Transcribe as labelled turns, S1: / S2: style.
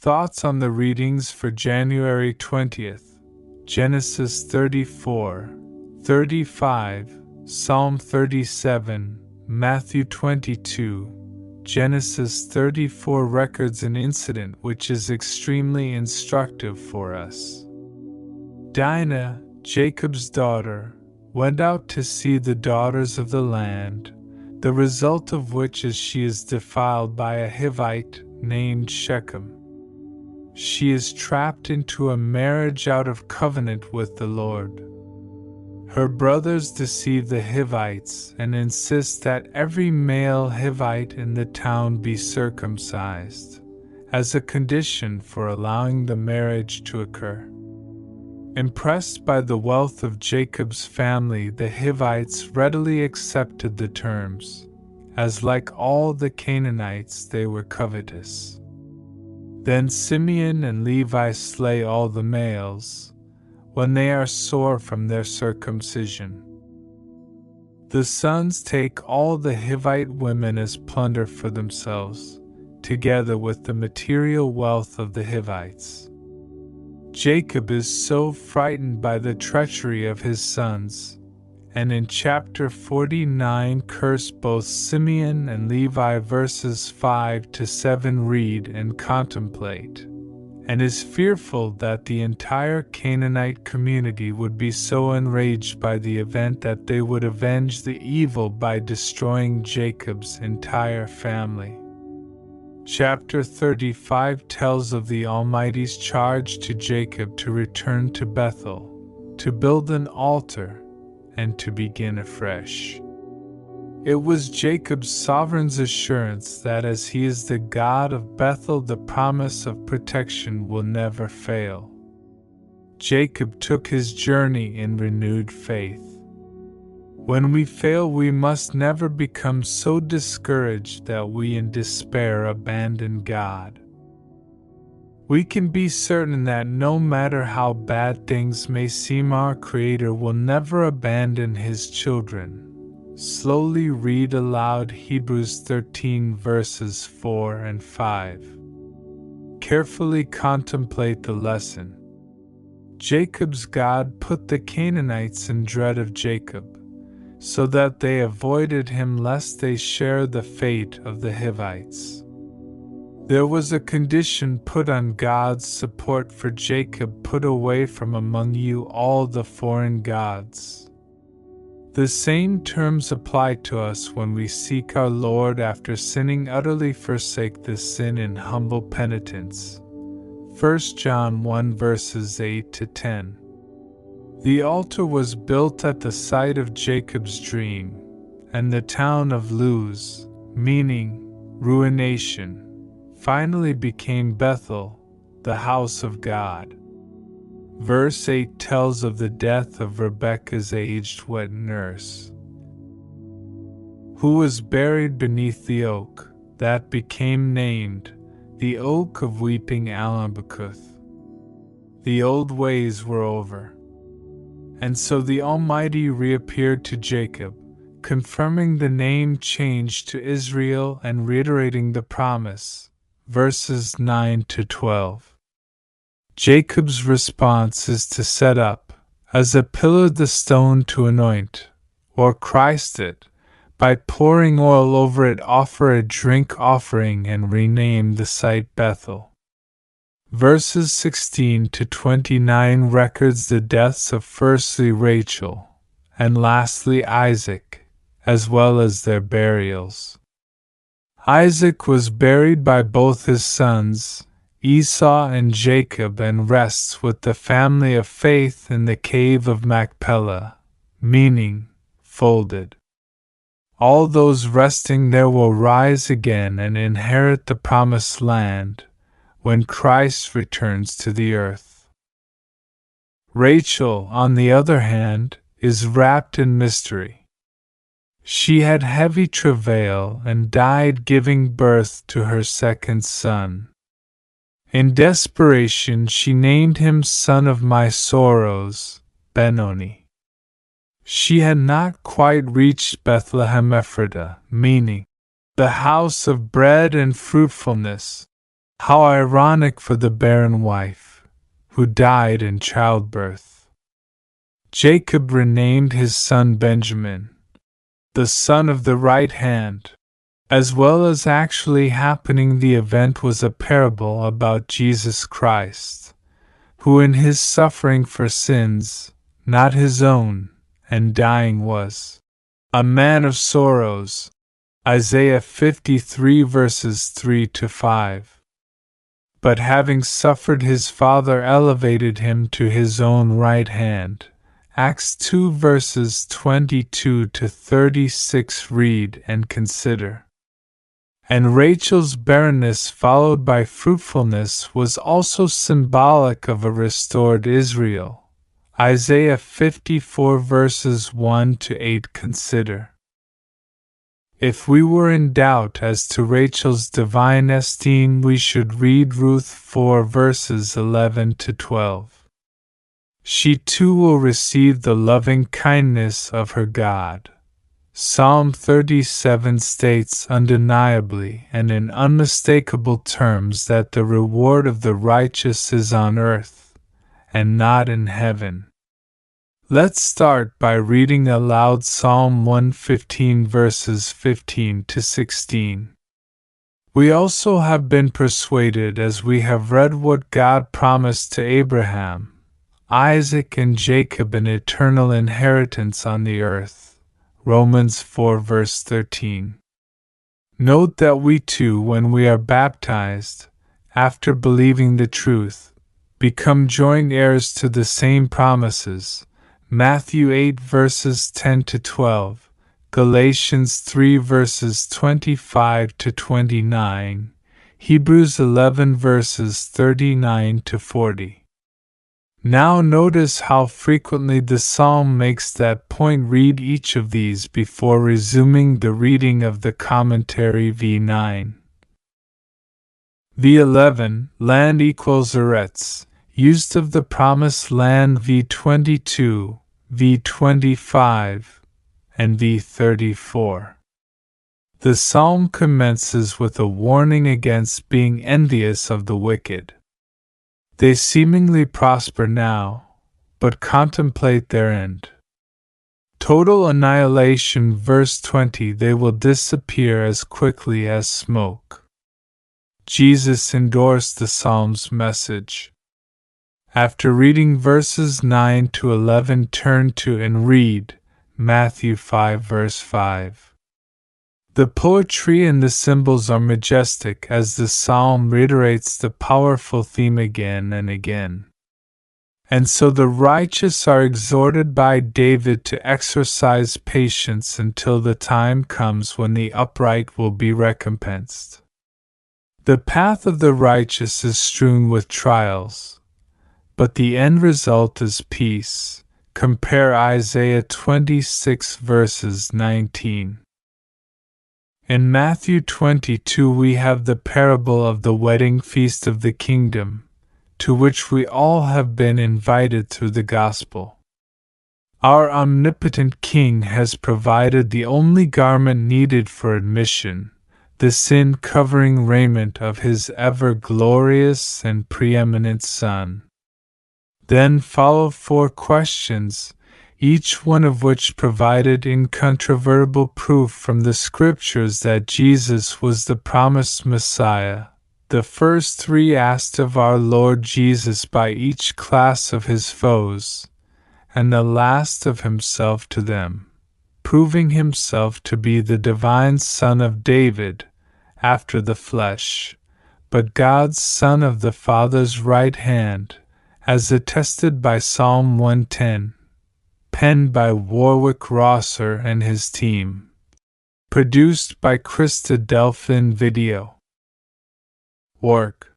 S1: Thoughts on the readings for January 20th. Genesis 34, 35, Psalm 37, Matthew 22. Genesis 34 records an incident which is extremely instructive for us. Dinah, Jacob's daughter, went out to see the daughters of the land, the result of which is she is defiled by a Hivite named Shechem. She is trapped into a marriage out of covenant with the Lord. Her brothers deceive the Hivites and insist that every male Hivite in the town be circumcised, as a condition for allowing the marriage to occur. Impressed by the wealth of Jacob's family, the Hivites readily accepted the terms, as like all the Canaanites they were covetous. Then Simeon and Levi slay all the males, when they are sore from their circumcision. The sons take all the Hivite women as plunder for themselves, together with the material wealth of the Hivites. Jacob is so frightened by the treachery of his sons, and in chapter 49 curse both Simeon and Levi. Verses 5 to 7 read and contemplate, and is fearful that the entire Canaanite community would be so enraged by the event that they would avenge the evil by destroying Jacob's entire family. Chapter 35 tells of the Almighty's charge to Jacob to return to Bethel, to build an altar, and to begin afresh. It was Jacob's sovereign's assurance that as he is the God of Bethel, the promise of protection will never fail. Jacob took his journey in renewed faith. When we fail, we must never become so discouraged that we in despair abandon God. We can be certain that no matter how bad things may seem, our Creator will never abandon His children. Slowly read aloud Hebrews 13 verses 4 and 5. Carefully contemplate the lesson. Jacob's God put the Canaanites in dread of Jacob, so that they avoided him lest they share the fate of the Hivites. There was a condition put on God's support for Jacob: put away from among you all the foreign gods. The same terms apply to us when we seek our Lord after sinning. Utterly forsake this sin in humble penitence. 1 John 1 verses 8 to 10. The altar was built at the site of Jacob's dream, and the town of Luz, meaning ruination, finally became Bethel, the house of God. Verse 8 tells of the death of Rebekah's aged wet nurse, who was buried beneath the oak that became named the Oak of Weeping Allon-Bacuth. The old ways were over. And so the Almighty reappeared to Jacob, confirming the name change to Israel and reiterating the promise. Verses 9 to 12. Jacob's response is to set up, as a pillar, the stone to anoint, or Christ it, by pouring oil over it, offer a drink offering, and rename the site Bethel. Verses 16 to 29 records the deaths of firstly Rachel, and lastly Isaac, as well as their burials. Isaac was buried by both his sons, Esau and Jacob, and rests with the family of faith in the cave of Machpelah, meaning folded. All those resting there will rise again and inherit the promised land when Christ returns to the earth. Rachel, on the other hand, is wrapped in mystery. She had heavy travail and died giving birth to her second son. In desperation she named him son of my sorrows, Ben-oni. She had not quite reached Bethlehem-Ephratah, meaning the house of bread and fruitfulness, How ironic for the barren wife, who died in childbirth. Jacob renamed his son Benjamin, the son of the right hand. As well as actually happening, the event was a parable about Jesus Christ, who in his suffering for sins, not his own, and dying was a man of sorrows. Isaiah 53 verses 3-5. But having suffered, his Father elevated him to his own right hand. Acts 2 verses 22-36. Read and consider. And Rachel's barrenness followed by fruitfulness was also symbolic of a restored Israel. Isaiah 54 verses 1-8. Consider. If we were in doubt as to Rachel's divine esteem, we should read Ruth 4 verses 11-12. She too will receive the loving kindness of her God. Psalm 37 states undeniably and in unmistakable terms that the reward of the righteous is on earth, and not in heaven. Let's start by reading aloud Psalm 115 verses 15-16. We also have been persuaded, as we have read, what God promised to Abraham, Isaac, and Jacob, an eternal inheritance on the earth. Romans 4 verse 13. Note that we too, when we are baptized, after believing the truth, become joint heirs to the same promises. Matthew 8 verses 10-12, Galatians 3 verses 25-29, Hebrews 11 verses 39-40. Now notice how frequently the psalm makes that point. Read each of these before resuming the reading of the commentary. V9. V11, land equals Eretz, used of the promised land. V22, V25, and V34. The psalm commences with a warning against being envious of the wicked. They seemingly prosper now, but contemplate their end. Total annihilation. Verse 20, they will disappear as quickly as smoke. Jesus endorsed the psalm's message. After reading verses 9-11, turn to and read Matthew 5 verse 5. The poetry and the symbols are majestic as the psalm reiterates the powerful theme again and again. And so the righteous are exhorted by David to exercise patience until the time comes when the upright will be recompensed. The path of the righteous is strewn with trials, but the end result is peace. Compare Isaiah 26 verses 19. In Matthew 22 we have the parable of the wedding feast of the kingdom, to which we all have been invited through the gospel. Our omnipotent King has provided the only garment needed for admission, the sin-covering raiment of his ever-glorious and preeminent Son. Then follow 4 questions, each one of which provided incontrovertible proof from the Scriptures that Jesus was the promised Messiah. The first 3 asked of our Lord Jesus by each class of his foes, and the last of himself to them, proving himself to be the divine Son of David, after the flesh, but God's Son of the Father's right hand, as attested by Psalm 110. Penned by Warwick Rosser and his team. Produced by Krista Delphin Video. Work.